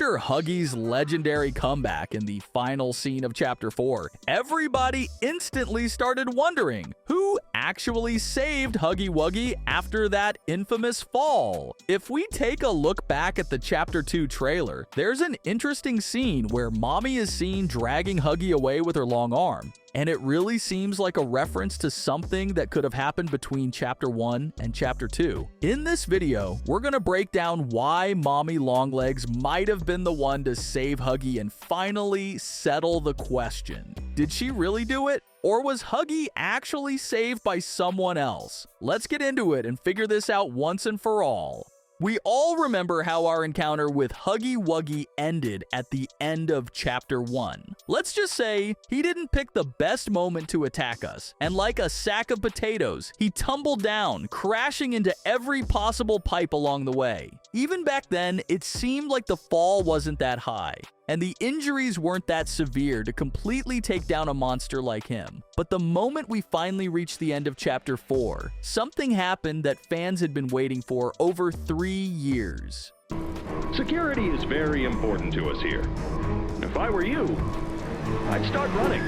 After Huggy's legendary comeback in the final scene of Chapter 4, everybody instantly started wondering who actually saved Huggy Wuggy after that infamous fall. If we take a look back at the Chapter 2 trailer, there's an interesting scene where Mommy is seen dragging Huggy away with her long arm. And it really seems like a reference to something that could have happened between Chapter 1 and Chapter 2. In this video, we're going to break down why Mommy Longlegs might have been the one to save Huggy and finally settle the question. Did she really do it? Or was Huggy actually saved by someone else? Let's get into it and figure this out once and for all. We all remember how our encounter with Huggy Wuggy ended at the end of Chapter 1. Let's just say he didn't pick the best moment to attack us, and like a sack of potatoes, he tumbled down, crashing into every possible pipe along the way. Even back then, it seemed like the fall wasn't that high, and the injuries weren't that severe to completely take down a monster like him. But the moment we finally reached the end of Chapter 4, something happened that fans had been waiting for over 3 years. Security is very important to us here. If I were you, I'd start running.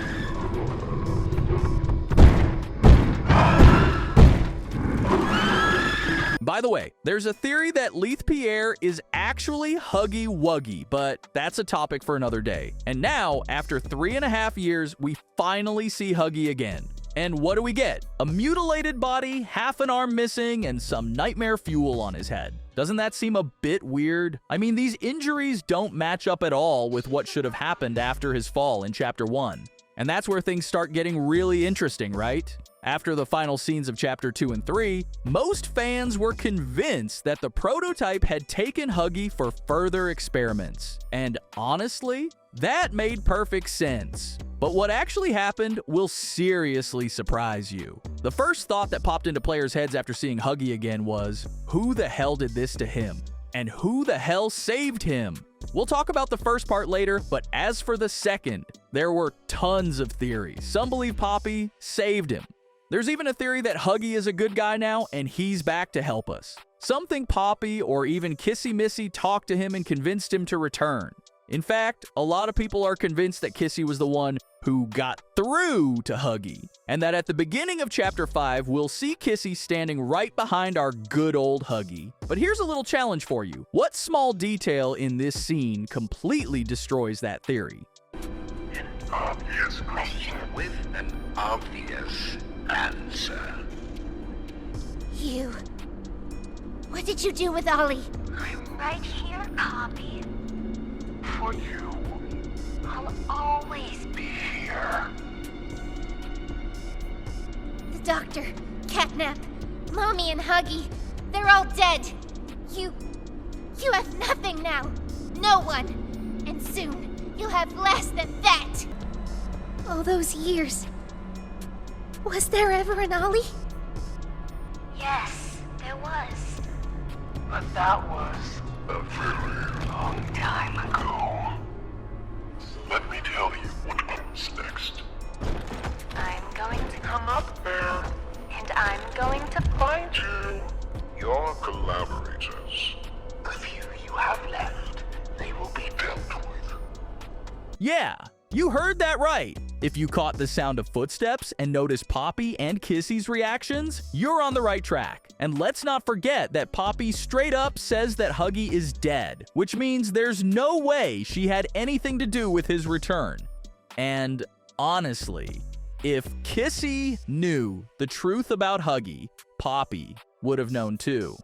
By the way, there's a theory that Leith Pierre is actually Huggy Wuggy, but that's a topic for another day. And now, after 3.5 years, we finally see Huggy again. And what do we get? A mutilated body, half an arm missing, and some nightmare fuel on his head. Doesn't that seem a bit weird? I mean, these injuries don't match up at all with what should have happened after his fall in Chapter 1. And that's where things start getting really interesting, right? After the final scenes of Chapter 2 and 3, most fans were convinced that the prototype had taken Huggy for further experiments. And honestly, that made perfect sense. But what actually happened will seriously surprise you. The first thought that popped into players' heads after seeing Huggy again was, who the hell did this to him? And who the hell saved him? We'll talk about the first part later, but as for the second, there were tons of theories. Some believe Poppy saved him. There's even a theory that Huggy is a good guy now and he's back to help us. Some think Poppy or even Kissy Missy talked to him and convinced him to return. In fact, a lot of people are convinced that Kissy was the one who got through to Huggy, and that at the beginning of Chapter 5, we'll see Kissy standing right behind our good old Huggy. But here's a little challenge for you. What small detail in this scene completely destroys that theory? An obvious question with an obvious answer. What did you do with Ollie? I'm right here, Poppy. For you, I'll always be here. The doctor, Catnap, Mommy and Huggy, they're all dead. You have nothing now. No one. And soon, you'll have less than that. All those years. Was there ever an Ollie? Yes, there was. But that was a very long time ago. Let me tell you what comes next. I'm going to Come up there. and I'm going to Find you. Your collaborators. The few you have left, they will be dealt with. Yeah, you heard that right. If you caught the sound of footsteps and noticed Poppy and Kissy's reactions, you're on the right track. And let's not forget that Poppy straight up says that Huggy is dead, which means there's no way she had anything to do with his return. And honestly, if Kissy knew the truth about Huggy, Poppy would have known too.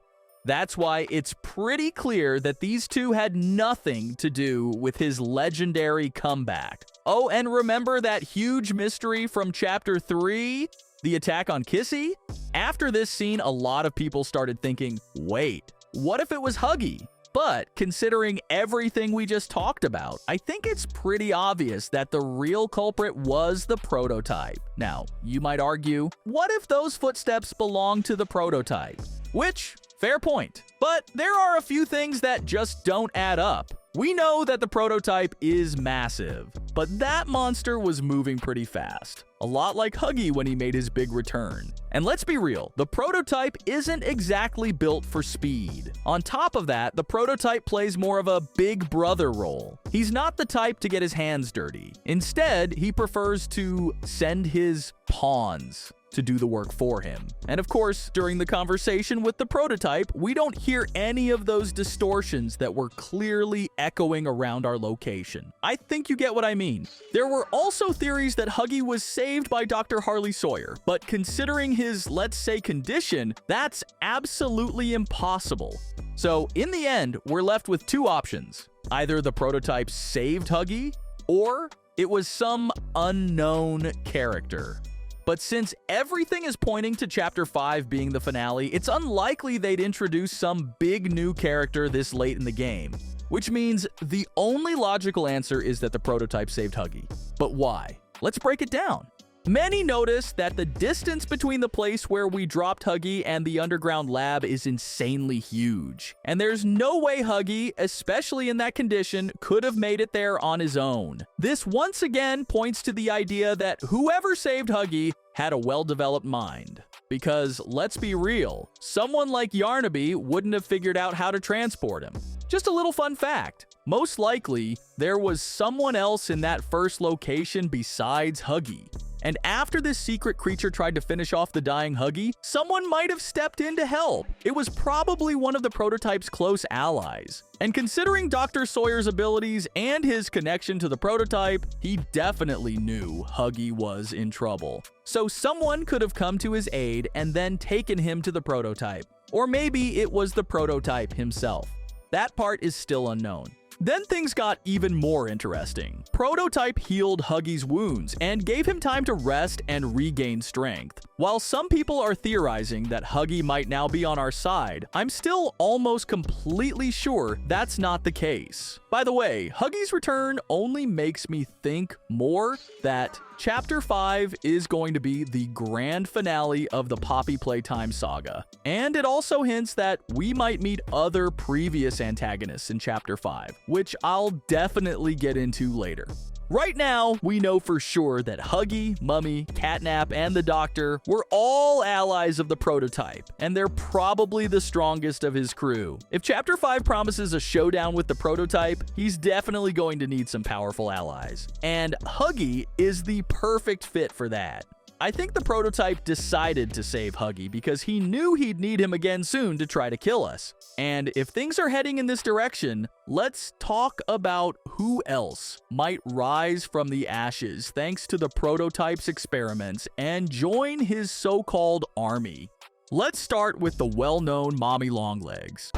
That's why it's pretty clear that these two had nothing to do with his legendary comeback. Oh, and remember that huge mystery from Chapter 3? The attack on Kissy? After this scene, a lot of people started thinking, wait, what if it was Huggy? But considering everything we just talked about, I think it's pretty obvious that the real culprit was the prototype. Now, you might argue, what if those footsteps belong to the prototype? Which, fair point. But there are a few things that just don't add up. We know that the prototype is massive, but that monster was moving pretty fast. A lot like Huggy when he made his big return. And let's be real, the prototype isn't exactly built for speed. On top of that, the prototype plays more of a big brother role. He's not the type to get his hands dirty. Instead, he prefers to send his pawns to do the work for him. And of course, during the conversation with the prototype, we don't hear any of those distortions that were clearly echoing around our location. I think you get what I mean. There were also theories that Huggy was saved by Dr. Harley Sawyer, but considering his, let's say, condition, that's absolutely impossible. So in the end, we're left with two options. Either the prototype saved Huggy, or it was some unknown character. But since everything is pointing to Chapter 5 being the finale, it's unlikely they'd introduce some big new character this late in the game. Which means the only logical answer is that the prototype saved Huggy. But why? Let's break it down. Many noticed that the distance between the place where we dropped Huggy and the underground lab is insanely huge. And there's no way Huggy, especially in that condition, could have made it there on his own. This once again points to the idea that whoever saved Huggy had a well-developed mind. Because let's be real, someone like Yarnaby wouldn't have figured out how to transport him. Just a little fun fact. Most likely, there was someone else in that first location besides Huggy. And after this secret creature tried to finish off the dying Huggy, someone might have stepped in to help. It was probably one of the prototype's close allies. And considering Dr. Sawyer's abilities and his connection to the prototype, he definitely knew Huggy was in trouble. So someone could have come to his aid and then taken him to the prototype. Or maybe it was the prototype himself. That part is still unknown. Then things got even more interesting. Prototype healed Huggy's wounds and gave him time to rest and regain strength. While some people are theorizing that Huggy might now be on our side, I'm still almost completely sure that's not the case. By the way, Huggy's return only makes me think more that Chapter 5 is going to be the grand finale of the Poppy Playtime saga. And it also hints that we might meet other previous antagonists in Chapter 5, which I'll definitely get into later. Right now, we know for sure that Huggy, Mummy, Catnap, and the Doctor were all allies of the prototype, and they're probably the strongest of his crew. If Chapter 5 promises a showdown with the prototype, he's definitely going to need some powerful allies. And Huggy is the perfect fit for that. I think the prototype decided to save Huggy because he knew he'd need him again soon to try to kill us. And if things are heading in this direction, let's talk about who else might rise from the ashes thanks to the prototype's experiments and join his so-called army. Let's start with the well-known Mommy Longlegs.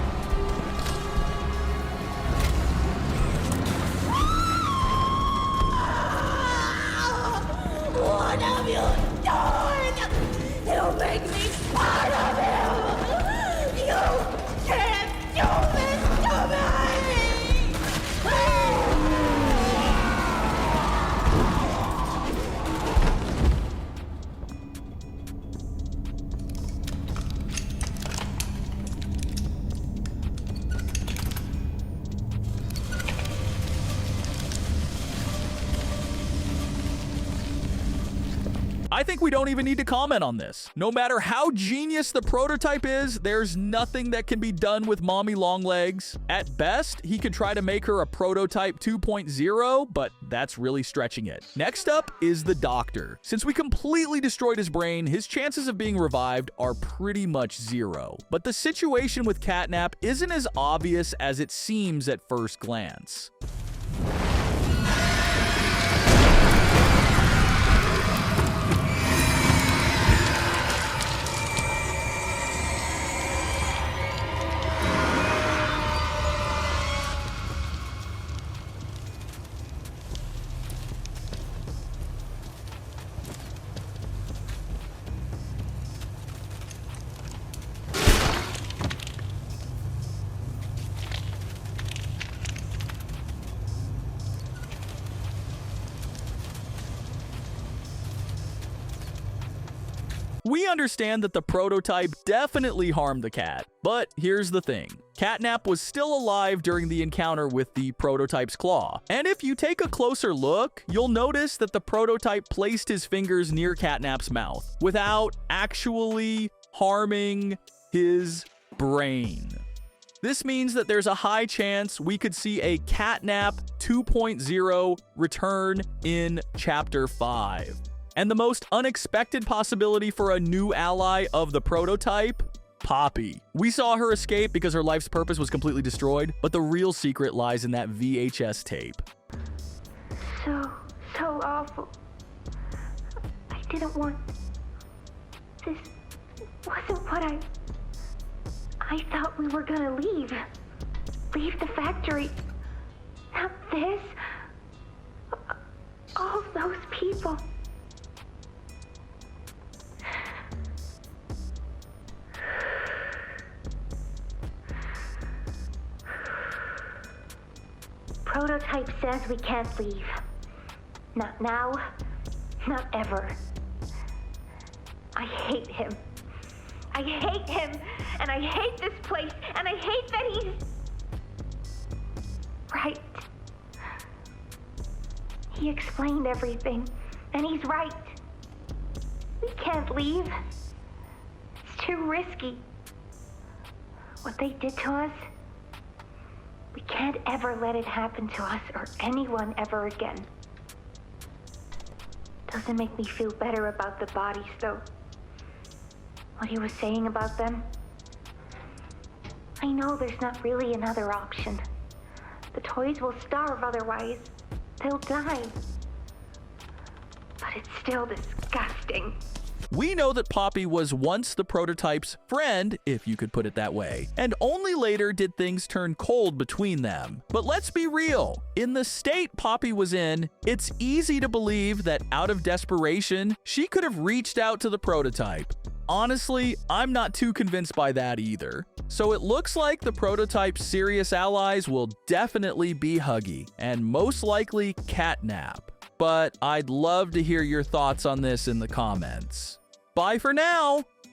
What have you done? You make me part of you! You can't do this to me! I think we don't even need to comment on this. No matter how genius the prototype is, there's nothing that can be done with Mommy Longlegs. At best, he could try to make her a prototype 2.0, but that's really stretching it. Next up is the Doctor. Since we completely destroyed his brain, his chances of being revived are pretty much zero. But the situation with Catnap isn't as obvious as it seems at first glance. We understand that the prototype definitely harmed the cat, but here's the thing. Catnap was still alive during the encounter with the prototype's claw. And if you take a closer look, you'll notice that the prototype placed his fingers near Catnap's mouth without actually harming his brain. This means that there's a high chance we could see a Catnap 2.0 return in Chapter 5. And the most unexpected possibility for a new ally of the prototype? Poppy. We saw her escape because her life's purpose was completely destroyed, but the real secret lies in that VHS tape. So awful. I didn't want... This wasn't what I thought we were gonna leave. Leave the factory. Not this. All those people. Prototype says we can't leave. Not now, not ever. I hate him. I hate him, and I hate this place, and I hate that he's... right. He explained everything, and he's right. We can't leave. It's too risky. What they did to us, we can't ever let it happen to us or anyone ever again. Doesn't make me feel better about the bodies, though. What he was saying about them? I know there's not really another option. The toys will starve otherwise. They'll die. But it's still disgusting. We know that Poppy was once the prototype's friend, if you could put it that way, and only later did things turn cold between them. But let's be real, in the state Poppy was in, it's easy to believe that out of desperation, she could have reached out to the prototype. Honestly, I'm not too convinced by that either. So it looks like the prototype's serious allies will definitely be Huggy, and most likely Catnap. But I'd love to hear your thoughts on this in the comments. Bye for now!